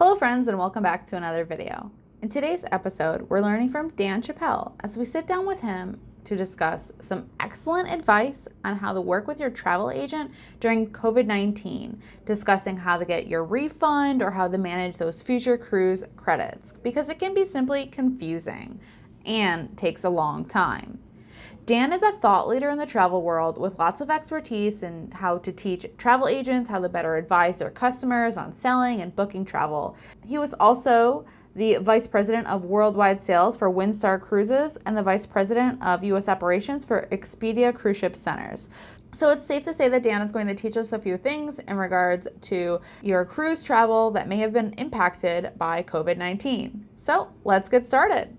Hello friends and welcome back to another video. In today's episode, we're learning from Dan Chappelle as we sit down with him to discuss some excellent advice on how to work with your travel agent during COVID-19, discussing how to get your refund or how to manage those future cruise credits, because it can be simply confusing and takes a long time. Dan is a thought leader in the travel world with lots of expertise in how to teach travel agents how to better advise their customers on selling and booking travel. He was also the vice president of worldwide sales for Windstar Cruises and the vice president of U.S. operations for Expedia Cruise Ship Centers. So it's safe to say that Dan is going to teach us a few things in regards to your cruise travel that may have been impacted by COVID-19. So let's get started.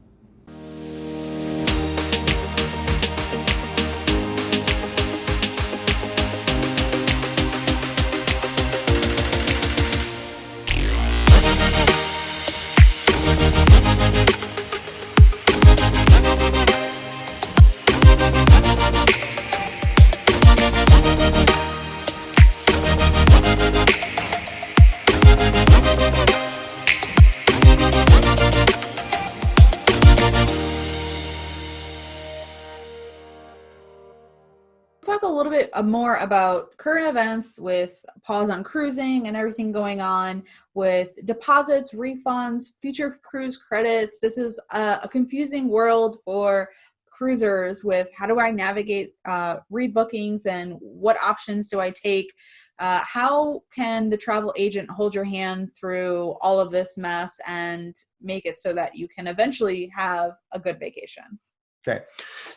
Talk a little bit more about current events with pause on cruising and everything going on with deposits, refunds, future cruise credits. This is a confusing world for cruisers with how do I navigate rebookings and what options do I take? How can the travel agent hold your hand through all of this mess and make it so that you can eventually have a good vacation? Okay.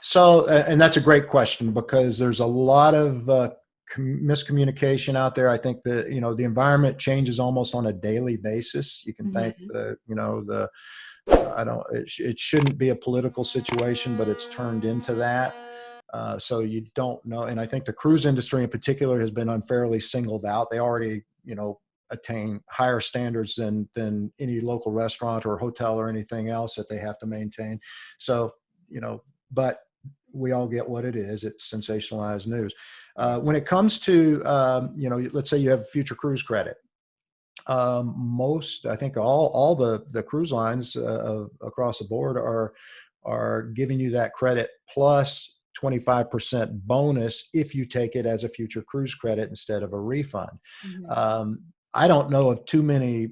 So, and that's a great question because there's a lot of miscommunication out there. I think that, the environment changes almost on a daily basis. You can thank it shouldn't be a political situation, but it's turned into that. So you don't know. And I think the cruise industry in particular has been unfairly singled out. They already, attain higher standards than any local restaurant or hotel or anything else that they have to maintain. So, but we all get what it is. It's sensationalized news. When it comes to, let's say you have future cruise credit. I think all the cruise lines across the board are giving you that credit plus 25% bonus if you take it as a future cruise credit instead of a refund. Mm-hmm. I don't know of too many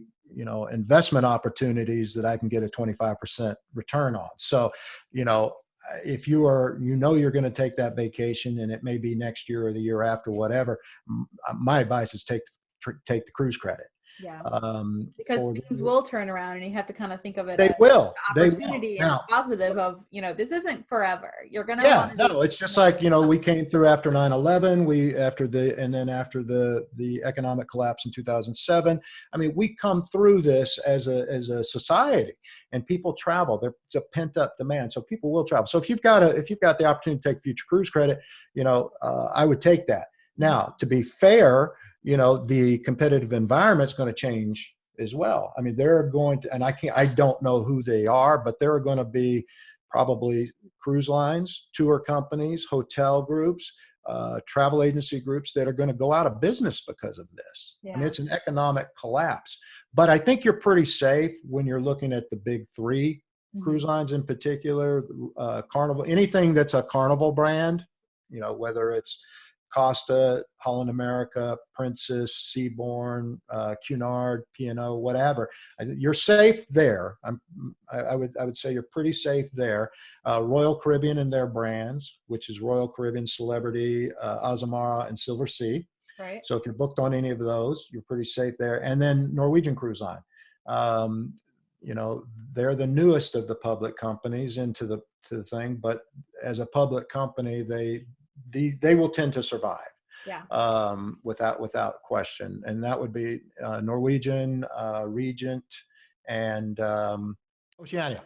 investment opportunities that I can get a 25% return on. So, if you're going to take that vacation and it may be next year or the year after, whatever, my advice is take the cruise credit. Yeah. Because things will turn around and you have to kind of think of it as an opportunity and positive of, this isn't forever. You're going to it's just like, we came through after 9/11, after the economic collapse in 2007. I mean, we come through this as a society and people travel. It's a pent up demand. So people will travel. So if you've got the opportunity to take future cruise credit, I would take that. Now, to be fair, the competitive environment is going to change as well. I mean, they're going to, and I don't know who they are, but there are going to be probably cruise lines, tour companies, hotel groups, travel agency groups that are going to go out of business because of this. Yeah. I mean, it's an economic collapse, but I think you're pretty safe when you're looking at the big three cruise lines in particular, Carnival, anything that's a Carnival brand, whether it's Costa, Holland America, Princess, Seabourn, Cunard, P&O, whatever. You're safe there. I would say you're pretty safe there. Royal Caribbean and their brands, which is Royal Caribbean, Celebrity, Azamara, and Silver Sea. Right. So if you're booked on any of those, you're pretty safe there. And then Norwegian Cruise Line. They're the newest of the public companies into the thing, but as a public company, they will tend to survive. Yeah. Without question. And that would be Norwegian, Regent, and Oceania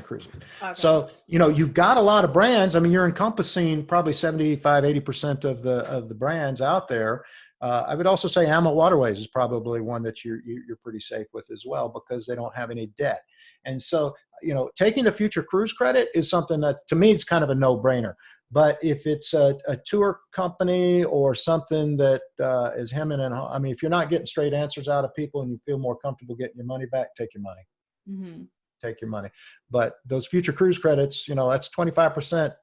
Cruises. Okay. So, you've got a lot of brands. I mean, you're encompassing probably 75, 80% of the brands out there. I would also say AMA Waterways is probably one that you're pretty safe with as well, because they don't have any debt. And so, taking the future cruise credit is something that to me is kind of a no-brainer. But if it's a tour company or something that is hemming and I mean, if you're not getting straight answers out of people and you feel more comfortable getting your money back, take your money. Mm-hmm. Take your money. But those future cruise credits, that's 25%.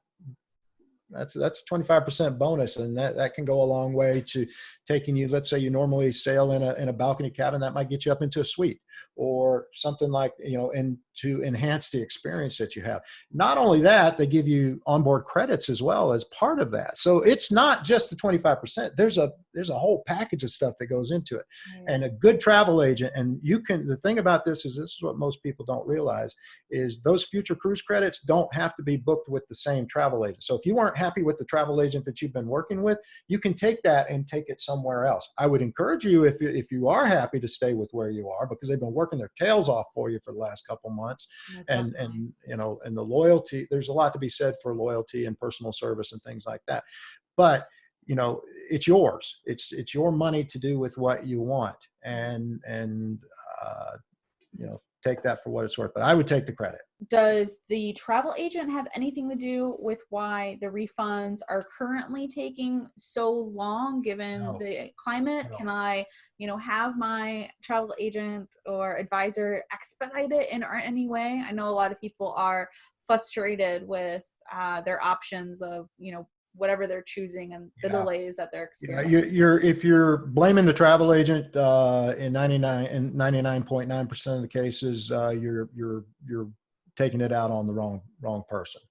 That's a 25% bonus, and that can go a long way to taking you. Let's say you normally sail in a balcony cabin, that might get you up into a suite or something like, and to enhance the experience that you have. Not only that, they give you onboard credits as well as part of that. So it's not just the 25%. There's a whole package of stuff that goes into it. Right. And a good travel agent, and the thing about this is what most people don't realize is those future cruise credits don't have to be booked with the same travel agent. So if you weren't happy with the travel agent that you've been working with, you can take that and take it somewhere else. I would encourage you, if you are happy, to stay with where you are, because they've been working their tails off for you for the last couple months. And the loyalty, there's a lot to be said for loyalty and personal service and things like that. But it's yours. It's your money to do with what you want, and take that for what it's worth. But I would take the credit. Does the travel agent have anything to do with why the refunds are currently taking so long, given the climate? No. Can I, have my travel agent or advisor expedite it in any way? I know a lot of people are frustrated with their options of, whatever they're choosing and the delays that they're experiencing. If you're blaming the travel agent in 99.9% of the cases, you're taking it out on the wrong person.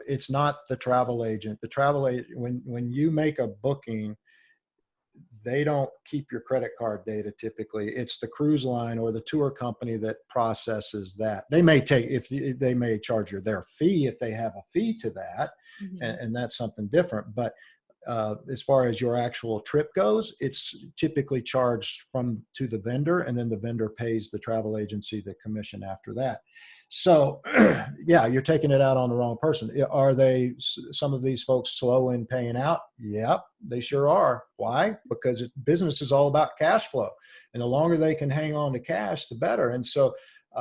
It's not the travel agent. The travel agent, when you make a booking, they don't keep your credit card data. Typically, it's the cruise line or the tour company that processes that. They may they may charge you their fee if they have a fee to that. Mm-hmm. and that's something different. But as far as your actual trip goes, it's typically charged to the vendor, and then the vendor pays the travel agency the commission after that. So, yeah, you're taking it out on the wrong person. Are some of these folks slow in paying out? Yep, they sure are. Why? Because business is all about cash flow, and the longer they can hang on to cash, the better. And so,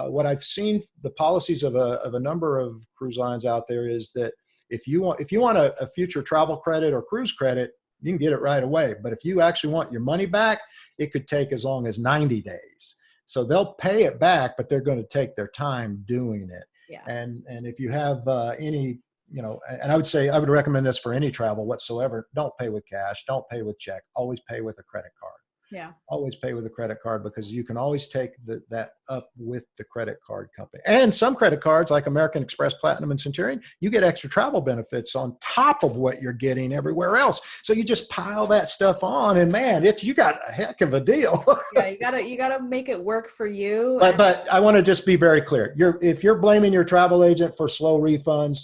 what I've seen, the policies of a number of cruise lines out there is that if you want a future travel credit or cruise credit, you can get it right away. But if you actually want your money back, it could take as long as 90 days. So they'll pay it back, but they're going to take their time doing it. Yeah. And if you have any, and I would recommend this for any travel whatsoever. Don't pay with cash. Don't pay with check. Always pay with a credit card. Yeah. Always pay with a credit card, because you can always take that up with the credit card company. And some credit cards like American Express, Platinum, and Centurion, you get extra travel benefits on top of what you're getting everywhere else. So you just pile that stuff on, and man, you got a heck of a deal. Yeah, you gotta make it work for you. But I want to just be very clear. If you're blaming your travel agent for slow refunds,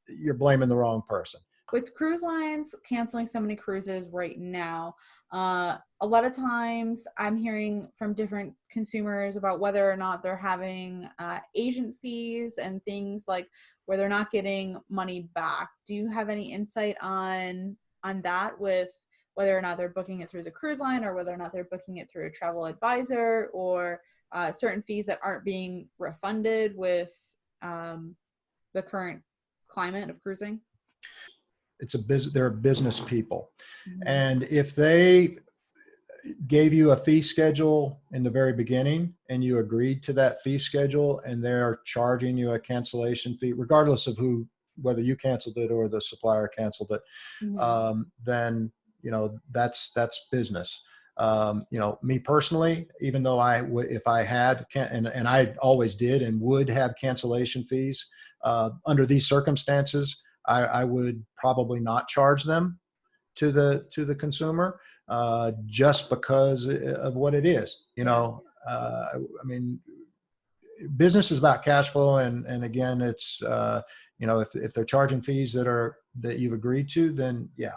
you're blaming the wrong person. With cruise lines canceling so many cruises right now, a lot of times I'm hearing from different consumers about whether or not they're having agent fees and things like where they're not getting money back. Do you have any insight on that, with whether or not they're booking it through the cruise line or whether or not they're booking it through a travel advisor, or certain fees that aren't being refunded with the current climate of cruising? They're business people. Mm-hmm. And if they gave you a fee schedule in the very beginning and you agreed to that fee schedule, and they're charging you a cancellation fee, regardless of whether you canceled it or the supplier canceled it, mm-hmm. Then, that's business. Me personally, even though if I had, and I always did and would have cancellation fees, under these circumstances, I would probably not charge them to the consumer, just because of what it is. I mean, business is about cash flow, and again, it's if they're charging fees that you've agreed to, then yeah,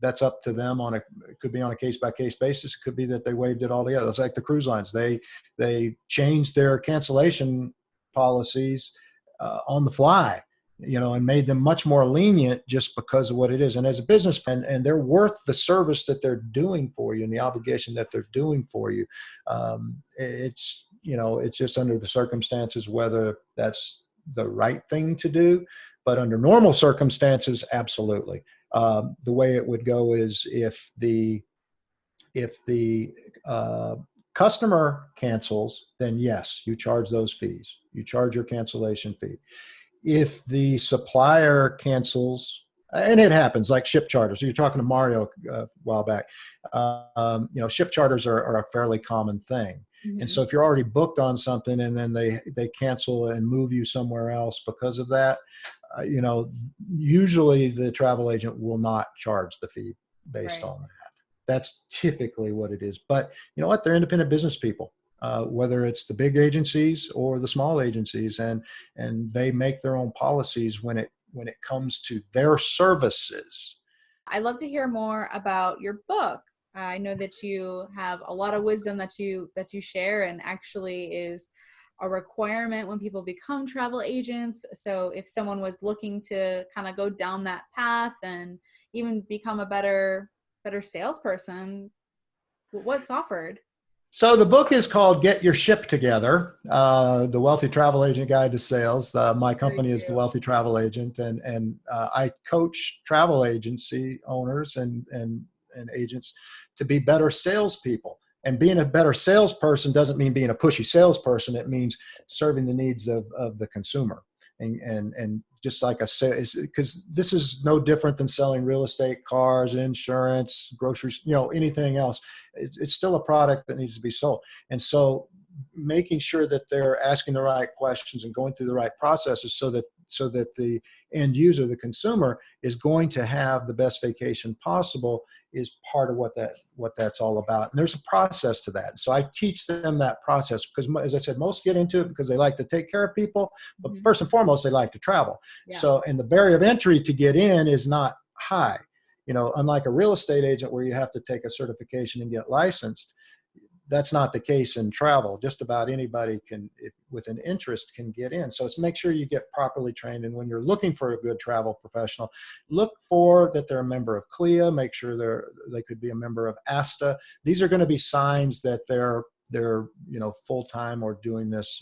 that's up to them. It could be on a case by case basis. It could be that they waived it altogether. It's like the cruise lines; they changed their cancellation policies on the fly. and made them much more lenient just because of what it is. And as a businessman, and they're worth the service that they're doing for you and the obligation that they're doing for you. It's just under the circumstances whether that's the right thing to do. But under normal circumstances, absolutely. The way it would go is if the customer cancels, then yes, you charge those fees. You charge your cancellation fee. If the supplier cancels, and it happens like ship charters. You're talking to Mario a while back. Ship charters are a fairly common thing. And Mm-hmm. so if you're already booked on something and then they cancel and move you somewhere else because of that, usually the travel agent will not charge the fee based Right. on that. That's typically what it is. But you know what? They're independent business people, whether it's the big agencies or the small agencies, and they make their own policies when it comes to their services. I'd love to hear more about your book. I know that you have a lot of wisdom that you share, and actually is a requirement when people become travel agents. So if someone was looking to kind of go down that path and even become a better salesperson, what's offered? So the book is called Get Your Ship Together, The Wealthy Travel Agent Guide to Sales. My Very company is the cute. Wealthy Travel Agent, and I coach travel agency owners and agents to be better salespeople. And being a better salesperson doesn't mean being a pushy salesperson. It means serving the needs of the consumer. And just like I said, because this is no different than selling real estate, cars, insurance, groceries, anything else. It's still a product that needs to be sold. And so making sure that they're asking the right questions and going through the right processes so that the end user, the consumer, is going to have the best vacation possible is part of what that's all about. And there's a process to that. So I teach them that process because, as I said, most get into it because they like to take care of people, but Mm-hmm. first and foremost, they like to travel. Yeah. So, and the barrier of entry to get in is not high. Unlike a real estate agent where you have to take a certification and get licensed, that's not the case in travel. Just about anybody with an interest can get in. So it's make sure you get properly trained. And when you're looking for a good travel professional, look for that they're a member of CLIA, make sure they could be a member of ASTA. These are going to be signs that they're full-time or doing this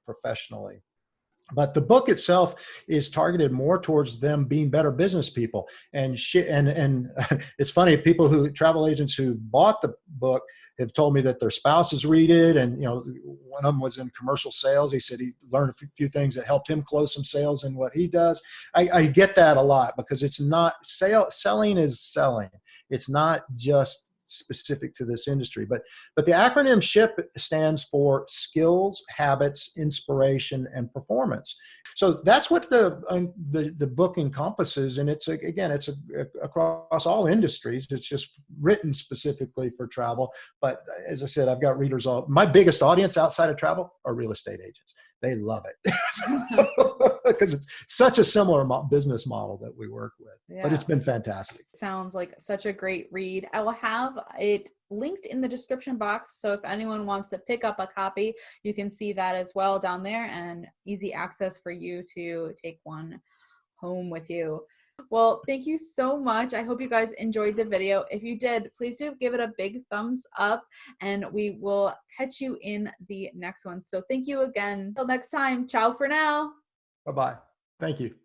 professionally. But the book itself is targeted more towards them being better business people. And it's funny, travel agents who bought the book have told me that their spouses read it. And, one of them was in commercial sales. He said he learned a few things that helped him close some sales in what he does. I get that a lot because it's not selling is selling. It's not just specific to this industry, but the acronym SHIP stands for skills, habits, inspiration, and performance. So that's what the book encompasses, and it's across all industries. It's just written specifically for travel. But as I said, I've got readers my biggest audience outside of travel are real estate agents. They love it because it's such a similar business model that we work with. Yeah. But it's been fantastic. Sounds like such a great read. I will have it linked in the description box. So if anyone wants to pick up a copy, you can see that as well down there, and easy access for you to take one home with you. Well, thank you so much. I hope you guys enjoyed the video. If you did, please do give it a big thumbs up, and we will catch you in the next one. So thank you again. Till next time. Ciao for now. Bye-bye. Thank you.